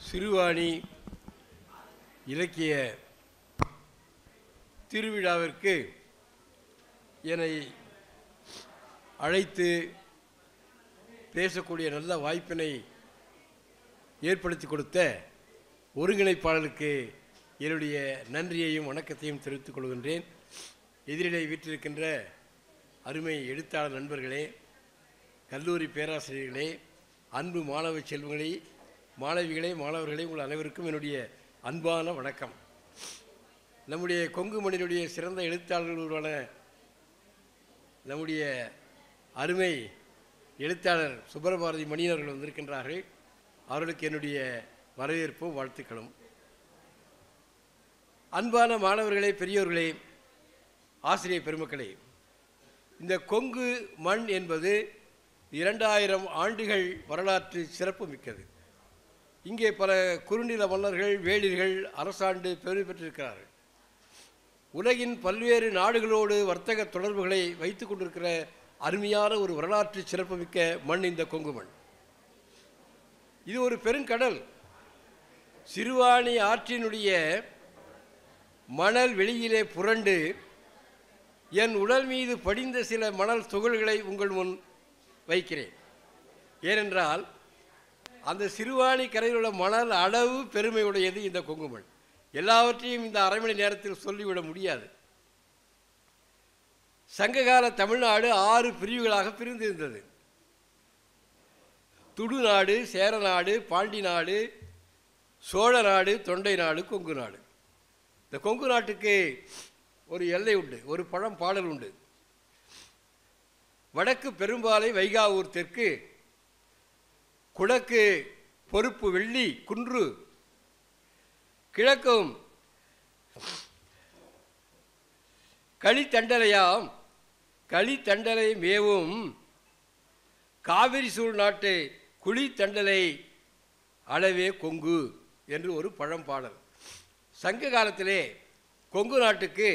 சிறுவாணி இலக்கிய திருவிழாவிற்கு என்னை அழைத்து பேசக்கூடிய நல்ல வாய்ப்பினை ஏற்படுத்தி கொடுத்த ஒருங்கிணைப்பாளருக்கு என்னுடைய நன்றியையும் வணக்கத்தையும் தெரிவித்துக் கொள்கின்றேன். எதிரிலே வீற்றிருக்கின்ற அருமை எழுத்தாளர் நண்பர்களே, கல்லூரி பேராசிரியர்களே, அன்பு மாணவ செல்வங்களே, மாணவிகளே, மாணவர்களே, உங்கள் அனைவருக்கும் என்னுடைய அன்பான வணக்கம். நம்முடைய கொங்கு மண்ணினுடைய சிறந்த எழுத்தாளர்களான நம்முடைய அருமை எழுத்தாளர் சுப்ரபாரதி மணியன் அவர்கள் வந்திருக்கின்றார்கள். அவர்களுக்கு என்னுடைய வரவேற்பும் வாழ்த்துக்களும். அன்பான மாணவர்களே, பெரியோர்களே, ஆசிரியர் பெருமக்களே, இந்த கொங்கு மண் என்பது 2000 ஆண்டுகள் வரலாற்று சிறப்பு மிக்கது. இங்கே பல குறுநில மன்னர்கள், வேளிர்கள் அரசாண்டு பெருமை பெற்றிருக்கிறார்கள். உலகின் பல்வேறு நாடுகளோடு வர்த்தக தொடர்புகளை வைத்து கொண்டிருக்கிற அருமையான ஒரு வரலாற்று சிறப்புமிக்க மண் இந்த கொங்கு மண். இது ஒரு பெருங்கடல். சிறுவாணி ஆற்றினுடைய மணல் வெளியிலே புரண்டு என் உடல் மீது படிந்த சில மணல் துகள்களை உங்கள் முன் வைக்கிறேன். ஏனென்றால் அந்த சிறுவாணி கரையில் உள்ள மணல் அளவு பெருமையுடையது இந்த கொங்கு மண். எல்லாவற்றையும் இந்த அரை மணி நேரத்தில் சொல்லிவிட முடியாது. சங்ககால தமிழ்நாடு 6 பிரிவுகளாக பிரிந்திருந்தது. துடுநாடு, சேரநாடு, பாண்டி நாடு, சோழ நாடு, தொண்டை நாடு, கொங்கு நாடு. இந்த கொங்கு நாட்டுக்கு ஒரு எல்லை உண்டு, ஒரு பழம்பாடல் உண்டு. வடக்கு பெரும்பாலை, வைகாவூர் தெற்கு, குடக்கு பொறுப்பு வெள்ளி குன்று, கிழக்கும் களித்தண்டலையாம் களித்தண்டலை மேவும் காவிரி சூழ் நாட்டு குளித்தண்டலை அளவே கொங்கு என்று ஒரு பழம்பாடல். சங்க காலத்திலே கொங்கு நாட்டுக்கு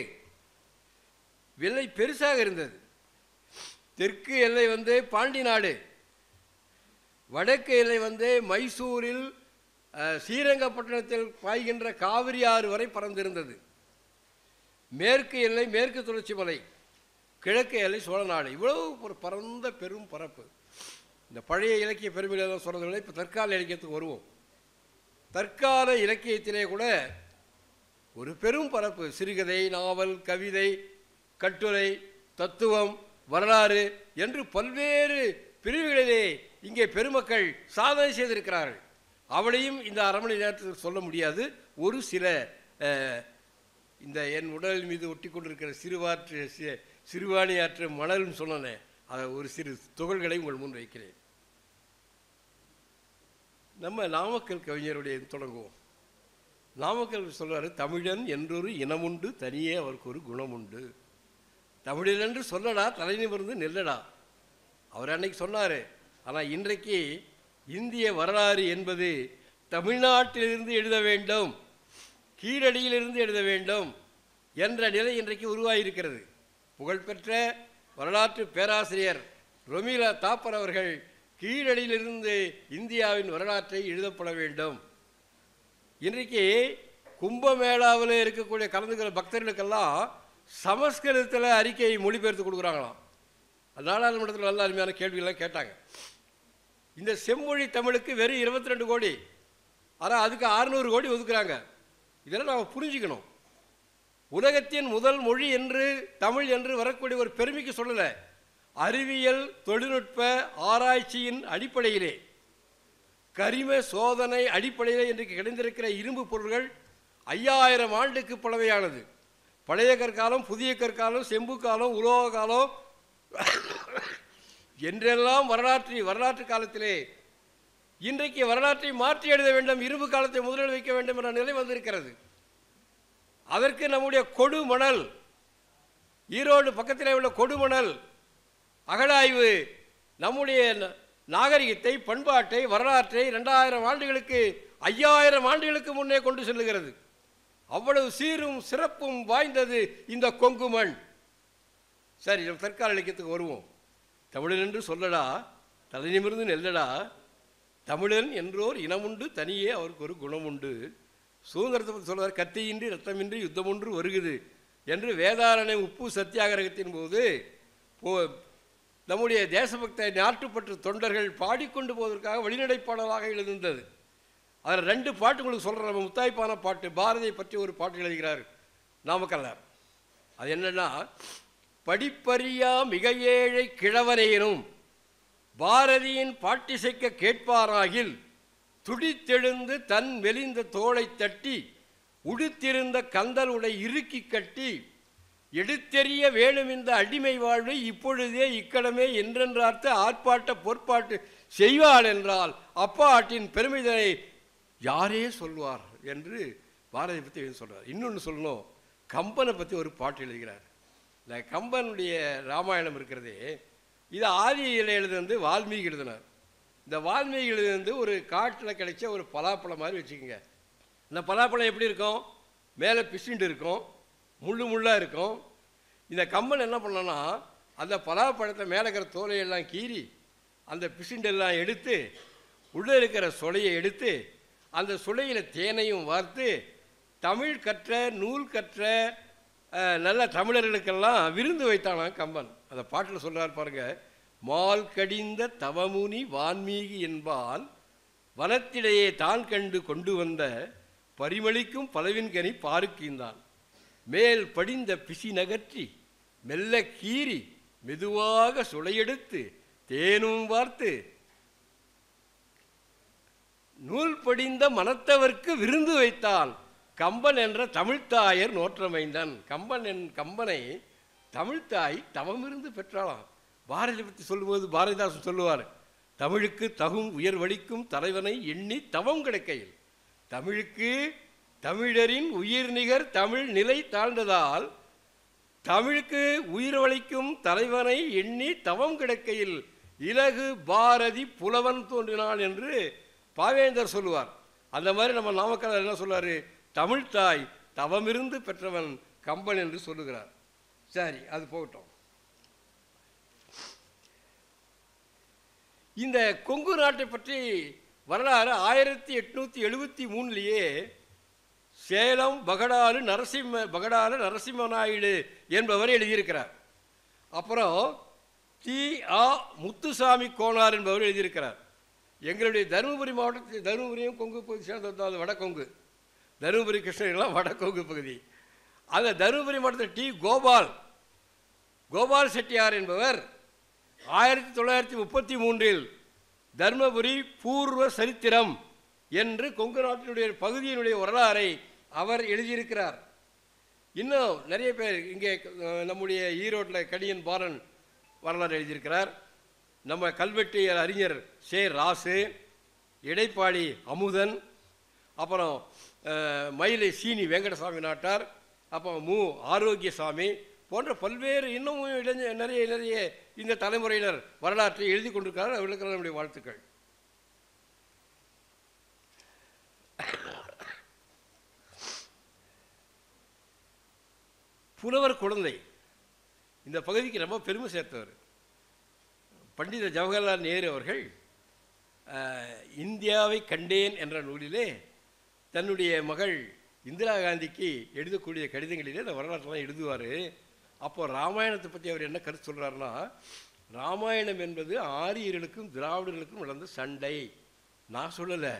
எல்லை பெருசாக இருந்தது. தெற்கு எல்லை பாண்டி நாடு, வடக்கு எல்லை மைசூரில் ஸ்ரீரங்கப்பட்டணத்தில் பாய்கின்ற காவிரி ஆறு வரை பறந்திருந்தது. மேற்கு எல்லை மேற்கு தொடர்ச்சி மலை, கிழக்கு எல்லை சோழ நாடு. இவ்வளவு ஒரு பரந்த பெரும் பரப்பு. இந்த பழைய இலக்கிய பெருமையில சொல்றதுல இப்போ தற்கால இலக்கியத்துக்கு வருவோம். தற்கால இலக்கியத்திலே கூட ஒரு பெரும் பரப்பு. சிறுகதை, நாவல், கவிதை, கட்டுரை, தத்துவம், வரலாறு என்று பல்வேறு பிரிவுகளிலே இங்கே பெருமக்கள் சாதனை செய்திருக்கிறார்கள். அவளையும் இந்த அரை மணி நேரத்தில் சொல்ல முடியாது. ஒரு சில இந்த என் உடல் மீது ஒட்டி கொண்டிருக்கிற சிறுவாணி ஆற்று மணல்னு சொன்னேன், அதை ஒரு சிறு துகள்களை உங்கள் முன் வைக்கிறேன். நம்ம நாமக்கல் கவிஞருடைய தொடங்குவோம். நாமக்கல் சொல்வார், தமிழன் என்றொரு இனமுண்டு, தனியே அவருக்கு ஒரு குணமுண்டு. தமிழன் என்று சொல்லடா, தலை நிமிர்ந்து நெல்லடா. அவர் அன்னைக்கு சொன்னார். ஆனால் இன்றைக்கு இந்திய வரலாறு என்பது தமிழ்நாட்டிலிருந்து எழுத வேண்டும், கீழடியிலிருந்து எழுத வேண்டும் என்ற நிலை இன்றைக்கு உருவாகியிருக்கிறது. புகழ்பெற்ற வரலாற்று பேராசிரியர் ரொமீலா தாப்பர் அவர்கள் கீழடியிலிருந்து இந்தியாவின் வரலாற்றை எழுதப்பட வேண்டும். இன்றைக்கு கும்பமேளாவில் இருக்கக்கூடிய கலந்துக்கிற பக்தர்களுக்கெல்லாம் சமஸ்கிருதத்தில் அறிக்கையை மொழிபெயர்த்து கொடுக்குறாங்களாம். நாடாளுமன்றத்தில் நல்ல அருமையான கேள்விகள்லாம் கேட்டாங்க. இந்த செம்மொழி தமிழுக்கு வெறும் 22 கோடி, ஆனால் அதுக்கு 600 கோடி ஒதுக்குறாங்க. இதெல்லாம் நாம் புரிஞ்சுக்கணும். உலகத்தின் முதல் மொழி என்று தமிழ் என்று வரக்கூடிய ஒரு பெருமைக்கு சொல்லலை. அறிவியல் தொழில்நுட்ப ஆராய்ச்சியின் அடிப்படையிலே, கரிம சோதனை அடிப்படையிலே இன்றைக்கு கிடைந்திருக்கிற இரும்பு பொருள்கள் 5000 ஆண்டுக்கு பழமையானது. பழைய கற்காலம், புதிய கற்காலம், செம்பு காலம், உலோக காலம் என்றெல்லாம் வரலாற்று காலத்திலே இன்றைக்கு வரலாற்றை மாற்றி எழுத வேண்டும், இரும்பு காலத்தை முதலில் வைக்க வேண்டும் என்ற நிலை வந்திருக்கிறது. அதற்கு நம்முடைய கொடுமணல், ஈரோடு பக்கத்திலே உள்ள கொடுமணல் அகழாய்வு நம்முடைய நாகரிகத்தை, பண்பாட்டை, வரலாற்றை 2000 ஆண்டுகளுக்கு 5000 ஆண்டுகளுக்கு முன்னே கொண்டு செல்லுகிறது. அவ்வளவு சீரும் சிறப்பும் வாய்ந்தது இந்த கொங்கு மண். சரி, நம்ம தற்கால இலக்கியத்துக்கு வருவோம். தமிழன் என்று சொல்லடா, தலை நிமிர்ந்து நெல்லடா, தமிழன் என்றோர் இனமுண்டு தனியே அவருக்கு ஒரு குணமுண்டு. சுதந்திரத்தை பற்றி சொல்வார், கத்தியின்றி ரத்தமின்றி யுத்தம் ஒன்று வருகுது என்று வேதாரணை உப்பு சத்தியாகிரகத்தின் போது நம்முடைய தேசபக்த நாட்டுப்பற்று தொண்டர்கள் பாடிக்கொண்டு போவதற்காக வழிநடைப்பாடலாக எழுதிருந்தது. அதில் 2 பாட்டு உங்களுக்கு சொல்கிறேன். நம்ம முத்தாய்ப்பான பாட்டு, பாரதியை பற்றி ஒரு பாட்டு எழுதுகிறார் நாமக்கல்லார். அது என்னன்னா, படிப்பறியா மிக ஏழை கிழவனேனும் பாரதியின் பாட்டிசைக்க கேட்பாராகில் துடித்தெழுந்து தன் மெலிந்த தோளை தட்டி உடுத்திருந்த கந்தல் உடை இறுக்கி கட்டி எடுத்தெறிய வேணும் இந்த அடிமை வாழ்வை இப்பொழுதே இக்கடமே என்றென்றார்த்த ஆர்ப்பாட்ட பொற்பாட்டு செய்வாள் என்றால் அப்பாட்டின் பெருமிதனை யாரே சொல்வார் என்று பாரதியை பற்றி சொல்கிறார். இன்னொன்று சொல்லணும், கம்பனை பற்றி ஒரு பாட்டு எழுதுகிறார். இந்த கம்பனுடைய ராமாயணம் இருக்கிறதே, இது ஆதியில் எழுதுந்து வால்மீகி எழுதினார். இந்த வால்மீகி எழுதுந்து ஒரு காட்டில் கிடைச்ச ஒரு பலாப்பழம் மாதிரி வச்சுக்கோங்க. இந்த பலாப்பழம் எப்படி இருக்கும்? மேலே பிசுண்டு இருக்கும், முள்ளாக இருக்கும். இந்த கம்பன் என்ன பண்ணனா, அந்த பலாப்பழத்தை மேலே இருக்கிற தோலையெல்லாம் கீறி அந்த பிசுண்டெல்லாம் எடுத்து உள்ளே இருக்கிற சொலையை எடுத்து அந்த சுளையில் தேனையும் வார்த்து தமிழ் கற்ற நூல் கற்ற நல்ல தமிழர்களுக்கெல்லாம் விருந்து வைத்தானான் கம்பன். அந்த பாட்டில் சொல்கிறார் பாருங்க, மால் கடிந்த தவமுனி வான்மீகி என்பால் வனத்திலேயே தான் கண்டு கொண்டு வந்த பரிமளிக்கும் பலவின்கனி பாருக்கின்றான். மேல் படிந்த பிசி நகற்றி மெல்ல கீறி மெதுவாக சுளையெடுத்து தேனும் வார்த்து நூல் படிந்த மனத்தவர்க்கு விருந்து வைத்தான் கம்பன் என்ற தமிழ்த்தாயர் நோற்றமைந்தான். கம்பனை தமிழ்த்தாய் தவமிருந்து பெற்றாளாம். பாரதி பற்றி சொல்லும்போது பாரதிதாசன் சொல்லுவார், தமிழுக்கு தகும் உயர்வளிக்கும் தலைவனை எண்ணி தவம் கிடைக்கையில். தமிழுக்கு தமிழரின் உயிர் நிகர் தமிழ் நிலை தாழ்ந்ததால் தமிழுக்கு உயிர்வளிக்கும் தலைவனை எண்ணி தவம் கிடைக்கையில் இலகு பாரதி புலவன் தோன்றினான் என்று பாவேந்தர் சொல்லுவார். அந்த மாதிரி நம்ம நாமக்கல் என்ன சொல்லுவார், தமிழ்த்தாய் தவமிருந்து பெற்றவன் கம்பன் என்று சொல்லுகிறார். சரி, அது போகட்டும். இந்த கொங்கு நாட்டை பற்றி வரலாறு 1873 சேலம் பகடாலு நரசிம்ம நாயுடு என்பவர் எழுதியிருக்கிறார். அப்புறம் தி.ஆ. முத்துசாமி கோனார் என்பவர் எழுதியிருக்கிறார். எங்களுடைய தருமபுரி மாவட்டத்தில், தருமபுரியும் கொங்கு பகுதி சேர்ந்தது, அது வடக்கொங்கு, தருமபுரி கிருஷ்ணகிரிலாம் வடக்கொங்கு பகுதி. அந்த தருமபுரி மாவட்டத்தில் டி. கோபால் செட்டியார் என்பவர் 1933 தர்மபுரி பூர்வ சரித்திரம் என்று கொங்கு நாட்டினுடைய பகுதியினுடைய வரலாறை அவர் எழுதியிருக்கிறார். இன்னும் நிறைய பேர் இங்கே நம்முடைய ஈரோட்டில் கடியன் பாலன் வரலாறு எழுதியிருக்கிறார். நம்ம கல்வெட்டு அறிஞர் சே. ராசு, இடைப்பாடி அமுதன், அப்புறம் மயிலை சீனி வெங்கடசாமி நாட்டார், அப்புறம் மு. ஆரோக்கியசாமி போன்ற பல்வேறு இன்னமும் நிறைய இந்த தலைமுறையினர் வரலாற்றை எழுதி கொண்டிருக்கிறார். அவர்களுக்கு நம்முடைய வாழ்த்துக்கள். புலவர் குழந்தை இந்த பகுதிக்கு ரொம்ப பெருமை சேர்த்தவர் பண்டித ஜவஹர்லால் நேரு அவர்கள் இந்தியாவை கண்டேன் என்ற நூலிலே தன்னுடைய மகள் இந்திரா காந்திக்கு எழுதக்கூடிய கடிதங்களிலே இந்த வரலாற்றெல்லாம் எழுதுவார். அப்போது ராமாயணத்தை பற்றி அவர் என்ன கருத்து சொல்கிறாருன்னா, ராமாயணம் என்பது ஆரியர்களுக்கும் திராவிடர்களுக்கும் நடந்த சண்டை. நான் சொல்லலை,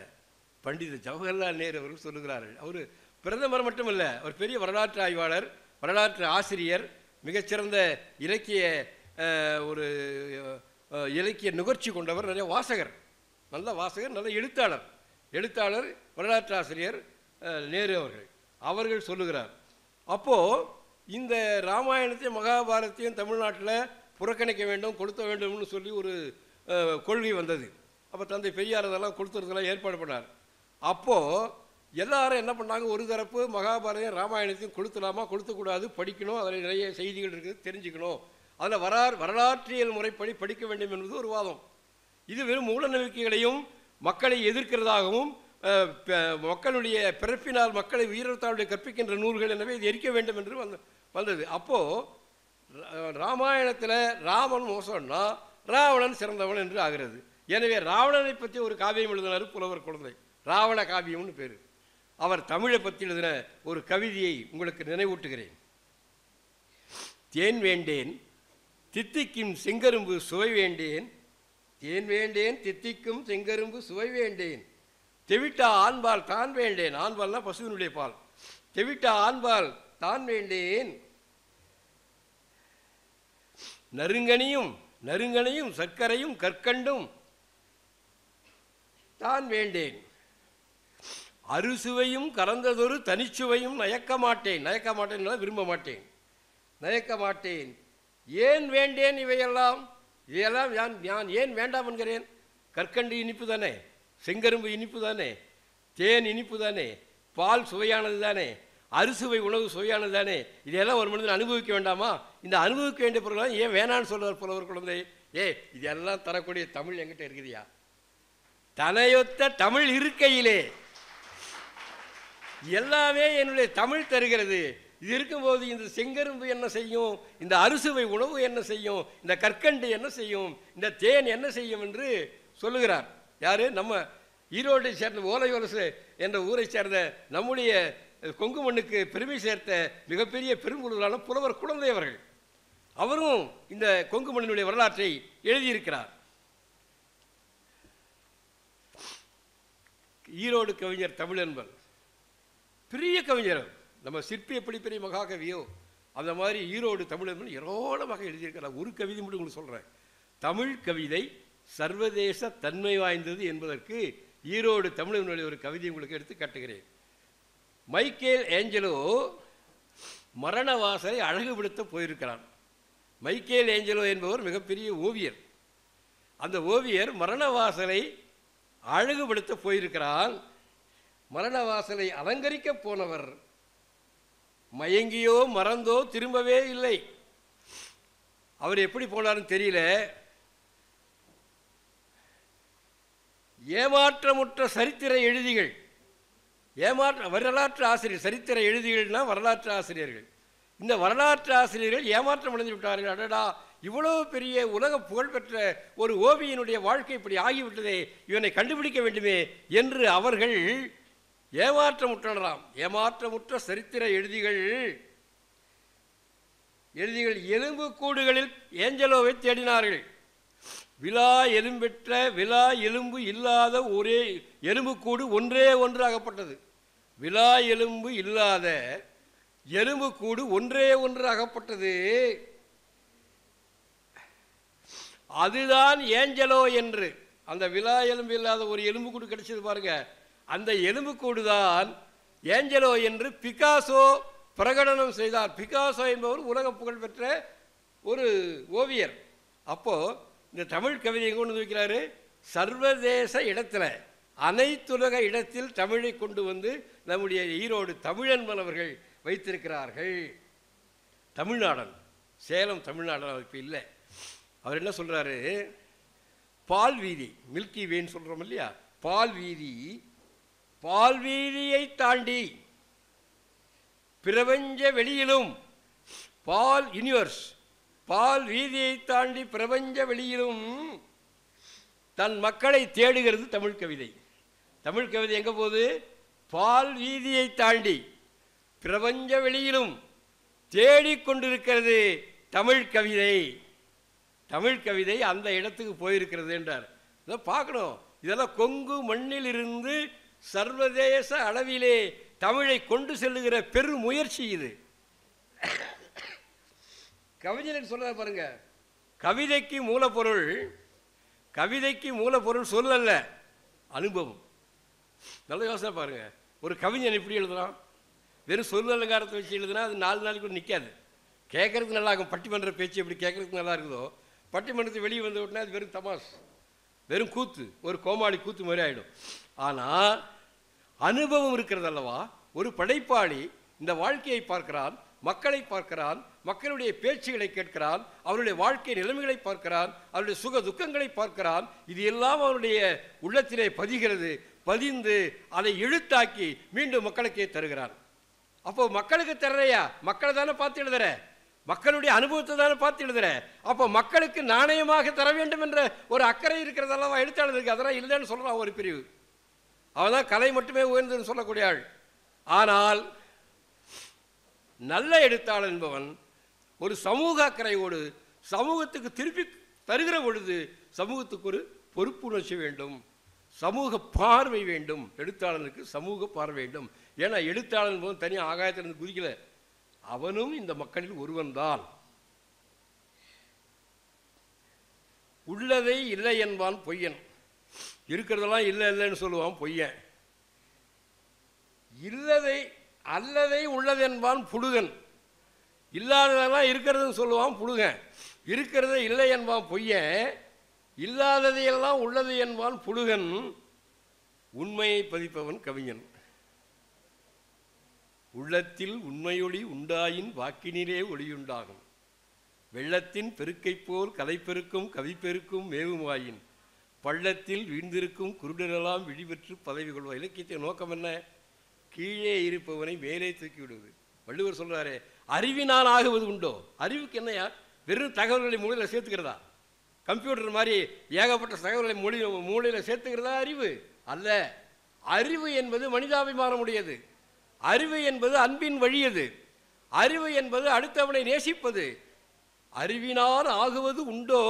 பண்டித ஜவஹர்லால் நேரு அவர்கள் சொல்லுகிறார்கள். அவர் பிரதமர் மட்டுமல்ல, அவர் பெரிய வரலாற்று ஆய்வாளர், வரலாற்று ஆசிரியர், மிகச்சிறந்த இலக்கிய நுகர்ச்சி கொண்டவர், நிறைய வாசகர், நல்ல வாசகர், நல்ல எழுத்தாளர், வரலாற்று ஆசிரியர் நேரு அவர்கள் சொல்லுகிறார். அப்போது இந்த ராமாயணத்தையும் மகாபாரதத்தையும் தமிழ்நாட்டில் புறக்கணிக்க வேண்டும், கொளுத்த வேண்டும்னு சொல்லி ஒரு கொள்கை வந்தது. அப்போ தந்தை பெரியார் அதெல்லாம் கொளுத்துறதெல்லாம் ஏற்பாடு பண்ணார். அப்போது எல்லாரும் என்ன பண்ணாங்க, ஒரு தரப்பு மகாபாரதம் ராமாயணத்தையும் கொளுத்தலாமா கொளுத்தக்கூடாது, படிக்கணும், அதில் நிறைய செய்திகள் இருக்குது தெரிஞ்சுக்கணும், அதில் வரலாற்றியல் முறைப்படி படிக்க வேண்டும் என்பது ஒரு வாதம். இது வெறும் மூட நம்பிக்கைகளையும் மக்களை எதிர்க்கிறதாகவும் மக்களுடைய பிறப்பினால் மக்களை உயிரத்தாளுடைய கற்பிக்கின்ற நூல்கள், எனவே இது எரிக்க வேண்டும் என்று வந்தது. அப்போது ராமாயணத்தில் ராமன் மோசம்னா ராவணன் சிறந்தவன் என்று ஆகிறது. எனவே ராவணனை பற்றி ஒரு காவியம் எழுதினார் புலவர் குழந்தை, ராவண காவியம்னு பேர். அவர் தமிழை பற்றி எழுதின ஒரு கவிதையை உங்களுக்கு நினைவூட்டுகிறேன். தேன் வேண்டேன் தித்திக்கும் செங்கரும்பு சுவை வேண்டேன், தேன் வேண்டேன் தித்திக்கும் செங்கரும்பு சுவை வேண்டேன், தெவிட்டா ஆண்பால் தான் வேண்டேன், ஆண்பால்னா பசுவினுடைய பால், தெவிட்டா ஆண்பால் தான் வேண்டேன், நறுங்கனியும் நறுங்கனையும் சர்க்கரையும் கற்கண்டும் தான் வேண்டேன், அறுசுவையும் கலந்ததொரு தனிச்சுவையும் நயக்க மாட்டேன், நயக்க மாட்டேன் விரும்ப மாட்டேன், நயக்க மாட்டேன், ஏன் வேண்டேன் இவையெல்லாம், இதையெல்லாம் நான் ஏன் வேண்டாம் என்கிறேன். கற்கண்டு இனிப்பு தானே, செங்கரும்பு இனிப்பு தானே, தேன் இனிப்பு தானே, பால் சுவையானது தானே, அறுசுவை உணவு சுவையானது தானே, இதையெல்லாம் ஒரு மனிதன் அனுபவிக்க வேண்டாமா? இந்த அனுபவிக்க வேண்டிய பொருள் ஏன் வேணான்னு சொல்லுவார் புலவர் குழந்தை. இதெல்லாம் தரக்கூடிய தமிழ் எங்கிட்ட இருக்குதியா? தனையொத்த தமிழ் இருக்கையிலே எல்லாமே என்னுடைய தமிழ் தருகிறது. இது இருக்கும்போது இந்த செங்கரும்பு என்ன செய்யும், இந்த அறுசுவை உணவு என்ன செய்யும், இந்த கற்கண்டு என்ன செய்யும், இந்த தேன் என்ன செய்யும் என்று சொல்லுகிறார். யாரு? நம்ம ஈரோட்டை சேர்ந்த ஓலைவரசு என்ற ஊரை சேர்ந்த நம்முடைய கொங்கு மண்ணுக்கு பெருமை சேர்த்த மிகப்பெரிய பெருங்குழுவான புலவர் குழந்தை அவர்கள். அவரும் இந்த கொங்கு மண்ணினுடைய வரலாற்றை எழுதியிருக்கிறார். ஈரோடு கவிஞர் தமிழன்பர் பெரிய கவிஞர். நம்ம சிற்பி எப்படி பெரிய மகாகவியோ அந்த மாதிரி ஈரோடு தமிழன்பன் ஏராளமாக எழுதியிருக்கிறார். ஒரு கவிதை மட்டும் உங்களுக்கு சொல்கிறேன். தமிழ் கவிதை சர்வதேச தன்மை வாய்ந்தது என்பதற்கு ஈரோடு தமிழனுடைய ஒரு கவிதை உங்களுக்கு எடுத்து காட்டுகிறேன். மைக்கேல் ஏஞ்சலோ மரண வாசலை அழகுபடுத்த போயிருக்கிறான். மைக்கேல் ஏஞ்சலோ என்பவர் மிகப்பெரிய ஓவியர். அந்த ஓவியர் மரண வாசலை அழகுபடுத்த போயிருக்கிறான். மரண வாசலை அலங்கரிக்க போனவர் மயங்கியோ மறந்தோ திரும்பவே இல்லை. அவர் எப்படி போனாலும் தெரியல. ஏமாற்றமுற்ற சரித்திர எழுதிகள், வரலாற்று ஆசிரியர், சரித்திர எழுதிகள்னா வரலாற்று ஆசிரியர்கள். இந்த வரலாற்று ஆசிரியர்கள் ஏமாற்றம் அடைந்து விட்டார்கள். அடடா, இவ்வளவு பெரிய உலக புகழ்பெற்ற ஒரு ஓவியனுடைய வாழ்க்கை இப்படி ஆகிவிட்டதே, இவனை கண்டுபிடிக்க வேண்டுமே என்று அவர்கள் ஏமாற்றமுற்றனராம். ஏமாற்றமுற்ற சரித்திர எழுதிகள் எலும்பு கூடுகளில் ஏஞ்சலோவை தேடினார்கள். விலா எலும்பெற்ற விலா எலும்பு இல்லாத ஒரே எலும்புக்கூடு ஒன்றே ஒன்று அகப்பட்டது. விலா எலும்பு இல்லாத எலும்புக்கூடு ஒன்றே ஒன்று அகப்பட்டது. அதுதான் ஏஞ்சலோ என்று. அந்த விலா எலும்பு இல்லாத ஒரு எலும்புக்கூடு கிடைச்சது பாருங்க. அந்த எலும்புக்கூடு தான் ஏஞ்சலோ என்று பிகாசோ பிரகடனம் செய்தார். பிகாசோ என்பவர் உலக புகழ் பெற்ற ஒரு ஓவியர். அப்போ இந்த தமிழ் கவிதையை கொண்டு வைக்கிறாரு. சர்வதேச இடத்துல, அனைத்துலக இடத்தில் தமிழை கொண்டு வந்து நம்முடைய ஈரோடு தமிழன்பன் அவர்கள் வைத்திருக்கிறார்கள். தமிழ்நாடன், சேலம் தமிழ்நாடன் இப்போ இல்லை. அவர் என்ன சொல்றாரு? பால் வீதி, மில்கி வேன்னு சொல்றோம் இல்லையா, பால் வீதி, பால் வீதியை தாண்டி பிரபஞ்ச வெளியிலும், பால் யூனிவர்ஸ், பால் வீதியை தாண்டி பிரபஞ்ச வெளியிலும் தன் மக்களை தேடுகிறது தமிழ் கவிதை. தமிழ் கவிதை எங்க போகுது? பால் வீதியை தாண்டி பிரபஞ்ச வெளியிலும் தேடிக்கொண்டிருக்கிறது தமிழ் கவிதை. தமிழ் கவிதை அந்த இடத்துக்கு போயிருக்கிறது என்றார். இதை பார்க்கணும். இதெல்லாம் கொங்கு மண்ணில் இருந்து சர்வதேச அளவிலே தமிழை கொண்டு செல்லுகிற பெரு முயற்சி இது. கவிஞர் சொல்ற பாருங்க, கவிதைக்கு மூலப்பொருள், கவிதைக்கு மூலப்பொருள் சொல்லல்ல, அனுபவம். நல்ல யோசனை பாருங்க. ஒரு கவிஞன் எப்படி எழுதுறான்? வெறும் சொல் அலங்காரத்தை வச்சு எழுதுனா அது 4 நாளைக்கு கூட நிற்காது. கேட்கறதுக்கு நல்லா இருக்கும். பட்டிமன்ற பேச்சு எப்படி கேட்கறதுக்கு நல்லா இருக்குதோ, பட்டிமன்றத்தை வெளியே வந்து விட்டனா அது வெறும் தமாஸ், வெறும் கூத்து, ஒரு கோமாளி கூத்து மாதிரி ஆகிடும். ஆனால் அனுபவம் இருக்கிறது அல்லவா? ஒரு படைப்பாளி இந்த வாழ்க்கையை பார்க்கிறான், மக்களை பார்க்கிறான், மக்களுடைய பேச்சுகளை கேட்கிறான், அவருடைய வாழ்க்கை நிலைமைகளை பார்க்கிறான், அவருடைய சுக துக்கங்களை பார்க்கிறான். இது எல்லாம் அவருடைய உள்ளத்திலே பதிகிறது. பதிந்து அதை எழுத்தாக்கி மீண்டும் மக்களுக்கே தருகிறான். அப்போ மக்களுக்கு தர்றையா? மக்களை தானே பார்த்து எழுதுற. மக்களுடைய அனுபவத்தை தானே பார்த்து எழுதுற. அப்போ மக்களுக்கு நாணயமாக தர வேண்டும் என்ற ஒரு அக்கறை இருக்கிறதெல்லாம் எழுத்தாளருக்கு. அதெல்லாம் இல்லைன்னு சொல்லலாம் ஒரு பிரிவு. அவன் தான் கலை மட்டுமே உயர்ந்ததுன்னு சொல்லக்கூடிய ஆள். ஆனால் நல்ல எழுத்தாளர் என்பவன் ஒரு சமூக அக்கறையோடு சமூகத்துக்கு திருப்பி தருகிற பொழுது சமூகத்துக்கு ஒரு பொறுப்புணர்ச்சி வேண்டும், சமூக பார்வை வேண்டும். எழுத்தாளனுக்கு சமூக பார்வை வேண்டும். ஏன்னா எழுத்தாளன் போது தனியாக ஆகாயத்திலிருந்து குதிக்கல, அவனும் இந்த மக்களில் ஒருவன் தான். உள்ளதை இல்லை என்பான் பொய்யன், இருக்கிறதெல்லாம் இல்லை இல்லைன்னு சொல்லுவான் பொய்யன். இல்லதை அல்லதை உள்ளது என்பான் புழுகன், இல்லாததெல்லாம் இருக்கிறதுன்னு சொல்லுவான் புழுகன். இருக்கிறத இல்லை என்பான் பொய்யன், இல்லாததையெல்லாம் உள்ளது என்பான் புழுகன். உண்மையை பதிப்பவன் கவிஞன். உள்ளத்தில் உண்மையொளி உண்டாயின் வாக்கினிலே ஒளியுண்டாகும். வெள்ளத்தின் பெருக்கை போல் கலைப்பெருக்கும் கவிப்பெருக்கும் மேவுமாயின் பள்ளத்தில் வீழ்ந்திருக்கும் குருடரெல்லாம் விழிபெற்று பதவி கொள்வார். இலக்கியத்தின் நோக்கம் என்ன? கீழே இருப்பவனை மேலே தூக்கி விடுவது. வள்ளுவர் சொல்றாரு, அறிவினால் ஆகுவது உண்டோ? அறிவுக்கு என்னையா? வெறும் தகவல்களை மூளையில் சேர்த்துக்கிறதா? கம்ப்யூட்டர் மாதிரி ஏகப்பட்ட தகவல்களை மூளையில் சேர்த்துக்கிறதா அறிவு அல்ல. அறிவு என்பது மனிதாபிமானமுடையது. அறிவு என்பது அன்பின் வழியது. அறிவு என்பது அடுத்தவனை நேசிப்பது. அறிவினால் ஆகுவது உண்டோ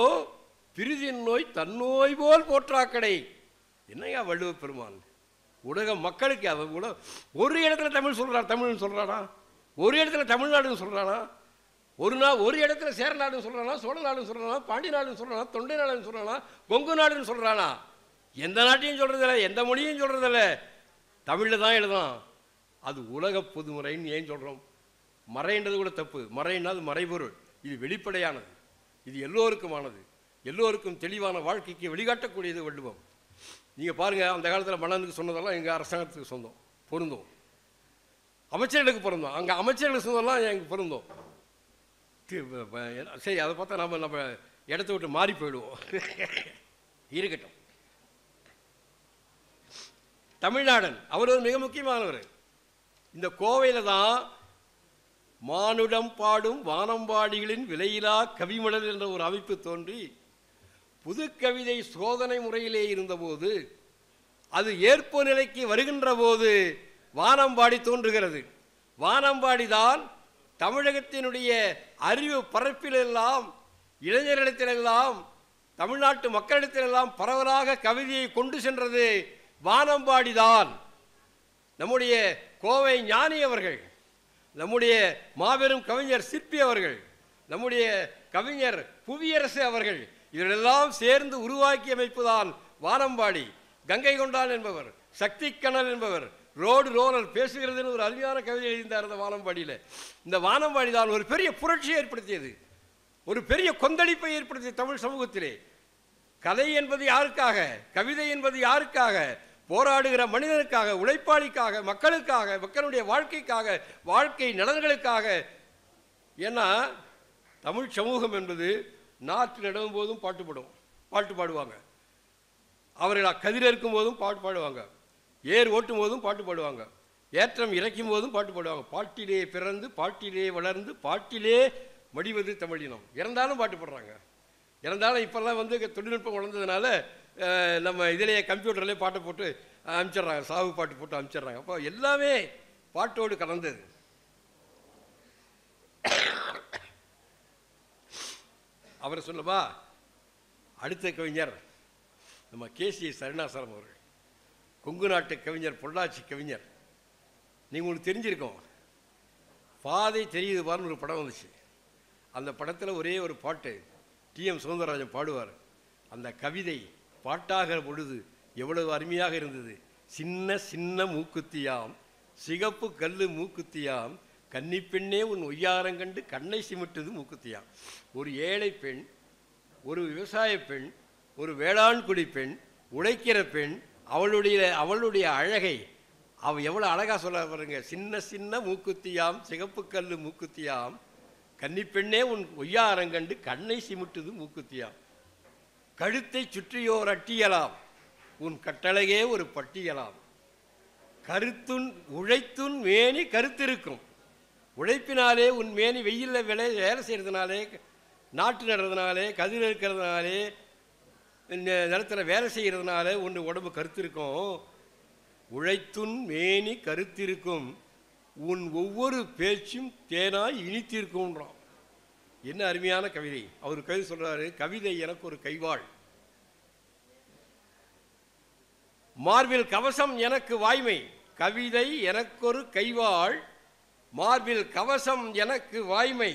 பிரிதின் நோய் தன்னோய் போல் போற்றாக்கடை. என்னையா வள்ளுவ பெருமான் உலக மக்களுக்கு ஒரு இடத்துல தமிழ் சொல்கிறான், தமிழ்னு சொல்கிறானா? ஒரு இடத்துல தமிழ்நாடுன்னு சொல்கிறானா? ஒரு இடத்துல சேர நாடுன்னு சொல்கிறானா? சோழ நாடுன்னு சொல்கிறானா? பாண்டி நாடுன்னு சொல்கிறானா? தொண்டை நாடுன்னு சொல்கிறானா? கொங்கு நாடுன்னு சொல்கிறானா? எந்த நாட்டையும் சொல்கிறதில்ல, எந்த மொழியும் சொல்கிறதில்ல, தமிழில் தான் எழுதான். அது உலக பொதுமுறைன்னு ஏன் சொல்கிறோம்? மறைன்றது கூட தப்பு. மறைன்னா அது மறைபொருள். இது வெளிப்படையானது, இது எல்லோருக்குமானது, எல்லோருக்கும் தெளிவான வாழ்க்கைக்கு வழிகாட்டக்கூடியது வள்ளுவம். நீங்கள் பாருங்கள், அந்த காலத்தில் மன்னனுக்கு சொன்னதெல்லாம் எங்கள் அரசாங்கத்துக்கு சொந்தம் பொருந்தும், அமைச்சர்களுக்கு பொருந்தோம், அங்கே அமைச்சர்களுக்கு சொன்னதெல்லாம் எங்களுக்கு பொருந்தோம். சரி, அதை பார்த்தா நம்ம இடத்த விட்டு மாறி போயிடுவோம். இருக்கட்டும். தமிழ்நாடன் அவர் ஒரு மிக முக்கியமானவர். இந்த கோவையில் தான் மானுடம் பாடும் வானம்பாடிகளின் விலையிலா கவிமடல் என்ற ஒரு அமைப்பு தோன்றி புது கவிதை சோதனை முறையிலே இருந்தபோது அது ஏற்பு நிலைக்கு வருகின்ற போது வானம்பாடி தோன்றுகிறது. வானம்பாடிதான் தமிழகத்தினுடைய அறிவு பரப்பிலெல்லாம், இளைஞர்களிடத்திலெல்லாம், தமிழ்நாட்டு மக்களிடத்திலெல்லாம் பரவலாக கவிதையை கொண்டு சென்றது வானம்பாடிதான். நம்முடைய கோவை ஞானி அவர்கள், நம்முடைய மாபெரும் கவிஞர் சிற்பி அவர்கள், நம்முடைய கவிஞர் புவியரசு அவர்கள், இவரெல்லாம் சேர்ந்து உருவாக்கி அமைப்புதான் வானம்பாடி. கங்கை கொண்டான் என்பவர், சக்தி கணல் என்பவர், ரோடு ரோலர் பேசுகிறதுன்னு ஒரு அருமையான கவிதை எழுதினார் அந்த வானம்பாடியில். இந்த வானம்பாடி தான் ஒரு பெரிய புரட்சியை ஏற்படுத்தியது, ஒரு பெரிய கொந்தளிப்பை ஏற்படுத்திய தமிழ் சமூகத்திலே. கலை என்பது யாருக்காக? கவிதை என்பது யாருக்காக? போராடுகிற மனிதனுக்காக, உழைப்பாளிக்காக, மக்களுக்காக, மக்களுடைய வாழ்க்கைக்காக, வாழ்க்கை நலன்களுக்காக. ஏன்னா தமிழ் சமூகம் என்பது நாற்று நடும் போதும் பாட்டு பாடுவாங்க, அவர்கள் கதிர் இருக்கும் போதும் பாட்டு பாடுவாங்க, ஏர் ஓட்டும் போதும் பாட்டு பாடுவாங்க, ஏற்றம் இறக்கும் போதும் பாட்டு பாடுவாங்க. பாட்டிலே பிறந்து பாட்டிலே வளர்ந்து பாட்டிலே மடிவது தமிழினம். இறந்தாலும் பாட்டு பாடுறாங்க. இறந்தாலும் இப்போல்லாம் தொழில்நுட்பம் வளர்ந்ததுனால நம்ம இதிலேயே கம்ப்யூட்டர்லேயே பாட்டை போட்டு அனுப்பிச்சிட்றாங்க, சாவு பாட்டு போட்டு அனுப்பிச்சிட்றாங்க. அப்போ எல்லாமே பாட்டோடு கலந்தது. அவரை சொல்லவா? அடுத்த கவிஞர் நம்ம கேசி சருணாசலம் அவர்கள், கொங்கு நாட்டு கவிஞர், பொள்ளாச்சி கவிஞர். நீங்கள் உங்களுக்கு தெரிஞ்சிருக்கோம், பாதை தெரியுது பாருன்னு ஒரு படம் வந்துச்சு. அந்த படத்தில் ஒரே ஒரு பாட்டு டிஎம் சௌந்தரராஜன் பாடுவார். அந்த கவிதை பாட்டாகிற பொழுது எவ்வளவு அருமையாக இருந்தது. சின்ன சின்ன மூக்குத்தியாம், சிகப்பு கல்லு மூக்குத்தியாம், கன்னிப்பெண்ணே உன் ஒய்யாரங்கண்டு கண்ணை சிமிட்டுது மூக்குத்தியாம். ஒரு ஏழை பெண், ஒரு விவசாய பெண், ஒரு வேளாண்குடி பெண், உழைக்கிற பெண், அவளுடைய அழகை அவள் எவ்வளோ அழகாக சொல்ல பாருங்க. சின்ன சின்ன மூக்குத்தியாம், சிகப்பு கல்லு மூக்குத்தியாம், கன்னிப்பெண்ணே உன் ஒய்யாரங்கண்டு கண்ணை சிமிட்டுது மூக்குத்தியாம். கழுத்தை சுற்றியோர் அட்டியலாம், உன் கட்டளையே ஒரு பட்டியலாம். கருத்துன் உழைத்துன் மேனி கருத்திருக்கும், உழைப்பினாலே உன் மேனி வெயிலில் வேலை செய்கிறதுனாலே, நாட்டு நடுறதுனாலே, கதிர் இருக்கிறதுனாலே, நிலத்தில் வேலை செய்கிறதுனால ஒன்று உடம்பு கருத்து இருக்கும். உழைத்துன் மேனி கருத்திருக்கும், உன் ஒவ்வொரு பேச்சும் தேனாய் இனித்திருக்கும்ன்றான். என்ன அருமையான கவிதை! அவர் கவிதை சொல்றாரு, கவிதை எனக்கு ஒரு கைவாள், மார்பில் கவசம் எனக்கு வாய்மை. கவிதை எனக்கொரு கைவாள், மார்பில் கவசம் எனக்கு வாய்மை.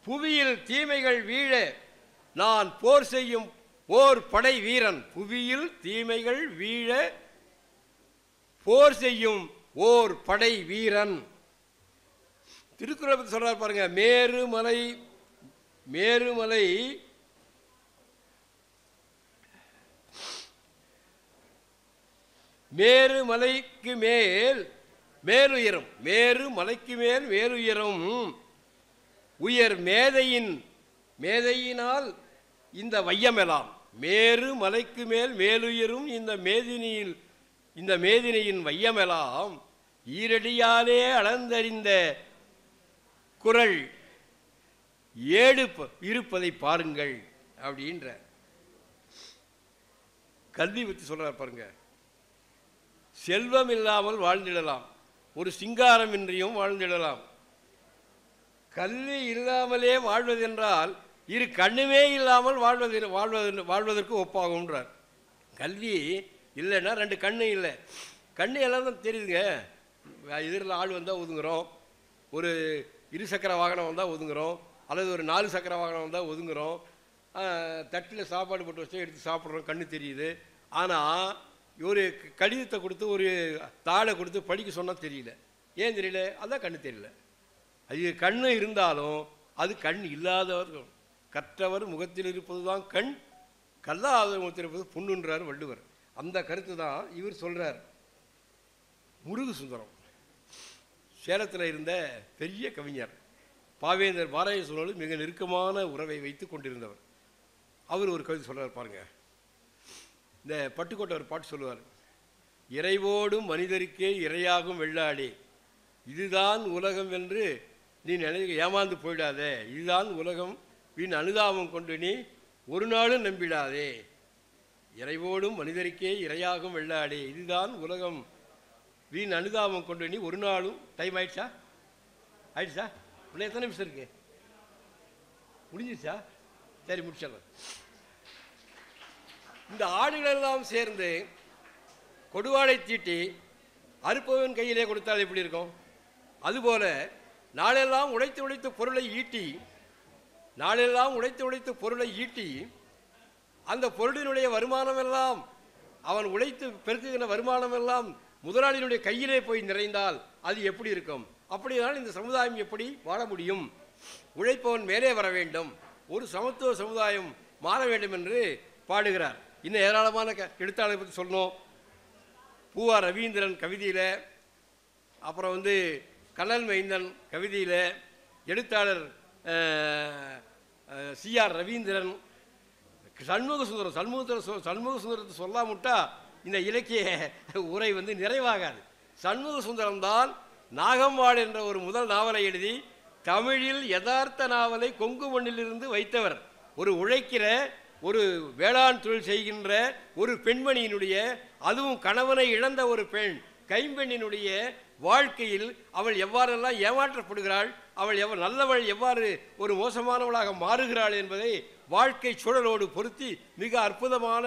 புவியில் தீமைகள் வீழ நான் போர் செய்யும் ஓர் படை வீரன். புவியில் தீமைகள் வீழ போர் செய்யும் ஓர் படை வீரன். திருக்குறளை பற்றி சொல்றாரு பாருங்க. மேருமலை மேருமலை மேருமலைக்கு மேல் மேலுயரும், மேரு மலைக்கு மேல் மேலுயரும் உயர் மேதையினால் இந்த வையமெல்லாம். மேரு மலைக்கு மேல் மேலுயரும் இந்த மேதினியின் வையமெல்லாம் ஈரடியாலே அளந்தறிந்த குரல் ஏடு இருப்பதை பாருங்கள் அப்படின்ற கல்வி பற்றி சொல்றார் பாருங்க. செல்வம் இல்லாமல் வாழ்ந்திடலாம், ஒரு சிங்காரமின்றியும் வாழ்ந்திடலாம். கல்வி இல்லாமலே வாழ்வதென்றால் இரு கண்ணுமே இல்லாமல் வாழ்வதற்கு ஒப்பாகும்ன்றார். கல்வி இல்லைன்னா ரெண்டு கண்ணு இல்லை. கண்ணு எல்லாம் தான் தெரியுதுங்க. எதிரில் ஆள் வந்தால் ஒதுங்குறோம், ஒரு இருசக்கர வாகனம் வந்தால் ஒதுங்குறோம், அல்லது ஒரு 4 சக்கர வாகனம் வந்தால் ஒதுங்குறோம். தட்டில் சாப்பாடு போட்டு வச்சு எடுத்து சாப்பிட்றோம், கண்ணு தெரியுது. ஆனால் ஒரு கடிதத்தை கொடுத்து ஒரு தாளை கொடுத்து படிக்க சொன்னால் தெரியல. ஏன் தெரியல? அதான் கண்ணு தெரியல. அது கண்ணு இருந்தாலும் அது கண் இல்லாதவர்கள். கற்றவர் முகத்தில் இருப்பது தான் கண், கல்லாத முகத்தில் இருப்பது புண்ணுன்றார் வள்ளுவர். அந்த கருத்து தான் இவர் சொல்கிறார். முருகு சுந்தரம் சேலத்தில் இருந்த பெரிய கவிஞர், பாவேந்தர் பாரதியாரோடு மிக நெருக்கமான உறவை வைத்து கொண்டிருந்தவர். அவர் ஒரு கவிதை சொல்கிறார் பாருங்க. இந்த பட்டுக்கோட்டை ஒரு பாட்டு சொல்லுவார். இறைவோடும் மனிதருக்கே இரையாகும் வெள்ளாடே, இதுதான் உலகம் என்று நீ ஏமாந்து போயிடாதே. இதுதான் உலகம், வீண் அனுதாபம் கொண்டு நீ ஒரு நாளும் நம்பிடாதே. இறைவோடும் மனிதருக்கே இரையாகும் வெள்ளாடே, இதுதான் உலகம், வீண் அனுதாபம் கொண்டு நீ ஒரு நாளும். டைம் ஆயிடுச்சா? ஆயிடுச்சா? இன்னும் எத்தனை நிமிஷம் இருக்கு? முடிஞ்சிச்சா? சரி, முடிச்சிடலாம். இந்த ஆடுகளெல்லாம் சேர்ந்து கொடுவாடை தீட்டி அறுப்பவன் கையிலே கொடுத்தால் எப்படி இருக்கும்? அதுபோல நாளெல்லாம் உழைத்து பொருளை ஈட்டி அந்த பொருளினுடைய வருமானமெல்லாம், அவன் உழைத்து பெருக்குகிற வருமானமெல்லாம் முதலாளியினுடைய கையிலே போய் நிறைந்தால் அது எப்படி இருக்கும்? அப்படினால் இந்த சமுதாயம் எப்படி வாழ முடியும்? உழைப்பவன் மேலே வர வேண்டும், ஒரு சமத்துவ சமுதாயம் மாற வேண்டும் என்று பாடுகிறார். இன்னும் ஏராளமான எழுத்தாளரை பற்றி சொல்லணும். பூவா ரவீந்திரன் கவிதையில், அப்புறம் கண்ணல் மைந்தன் கவிதையில், எழுத்தாளர் சிஆர் ரவீந்திரன், சண்முக சுந்தரத்தை சொல்லாமட்டா இந்த இலக்கிய உரை நிறைவாகாது. சண்முக சுந்தரம் தான் நாகம்மாள் என்ற ஒரு முதல் நாவலை எழுதி தமிழில் யதார்த்த நாவலை கொங்கு மண்ணிலிருந்து வைத்தவர். ஒரு உழைக்கிற, ஒரு வேளாண் தொழில் செய்கின்ற ஒரு பெண்மணியினுடைய, அதுவும் கணவனை இழந்த ஒரு பெண் கைம்பெண்ணினுடைய வாழ்க்கையில் அவள் எவ்வாறெல்லாம் ஏமாற்றப்படுகிறாள், அவள் நல்லவள் எவ்வாறு ஒரு மோசமானவளாக மாறுகிறாள் என்பதை வாழ்க்கை சூழலோடு பொருத்தி மிக அற்புதமான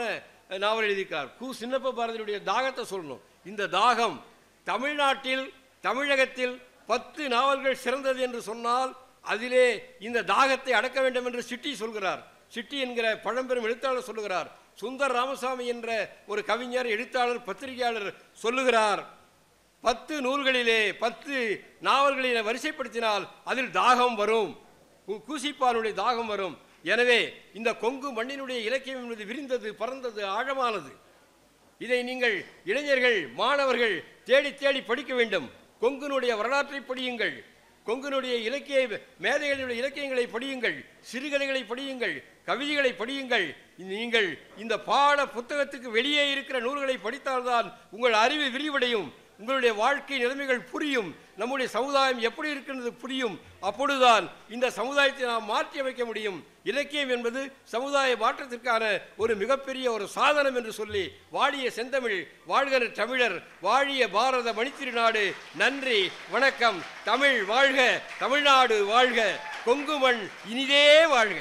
நாவல் எழுதியிருக்கார். சின்னப்ப பாரதியுடைய தாகத்தை சொல்லணும். இந்த தாகம் தமிழ்நாட்டில், தமிழகத்தில் 10 நாவல்கள் சிறந்தது என்று சொன்னால் அதிலே இந்த தாகத்தை அடக்க வேண்டும் என்று சிட்டி சொல்கிறார். சிட்டி என்கிற பழம்பெரும் எழுத்தாளர் சொல்லுகிறார். சுந்தர் ராமசாமி என்ற ஒரு கவிஞர், எழுத்தாளர், பத்திரிகையாளர் சொல்லுகிறார். 10 நூல்களிலே 10 நாவல்களிலே வரிசைப்படுத்தினால் அதில் தாகம் வரும், கூசிப்பானுடைய தாகம் வரும். எனவே இந்த கொங்கு மண்ணினுடைய இலக்கியம் என்பது விரிந்தது, பறந்தது, ஆழமானது. இதை நீங்கள் இளைஞர்கள், மாணவர்கள் தேடி தேடி படிக்க வேண்டும். கொங்குனுடைய வரலாற்றை படியுங்கள், கொங்குனுடைய இலக்கிய மேதைகளுடைய இலக்கியங்களை படியுங்கள், சிறுகதைகளை படியுங்கள், கவிதைகளை படியுங்கள். நீங்கள் இந்த பாட புத்தகத்துக்கு வெளியே இருக்கிற நூல்களை படித்தால்தான் உங்கள் அறிவு விரிவடையும். உங்களுடைய வாழ்க்கை நிலைமைகள் புரியும், நம்முடைய சமுதாயம் எப்படி இருக்கின்றது புரியும். அப்பொழுதுதான் இந்த சமுதாயத்தை நாம் மாற்றி அமைக்க முடியும். இலக்கியம் என்பது சமுதாய மாற்றத்திற்கான ஒரு மிகப்பெரிய ஒரு சாதனம் என்று சொல்லி வாழிய செந்தமிழ், வாழ்கிற தமிழர், வாழிய பாரத மணித்திருநாடு. நன்றி, வணக்கம். தமிழ் வாழ்க, தமிழ்நாடு வாழ்க, கொங்குமண் இனிதே வாழ்க.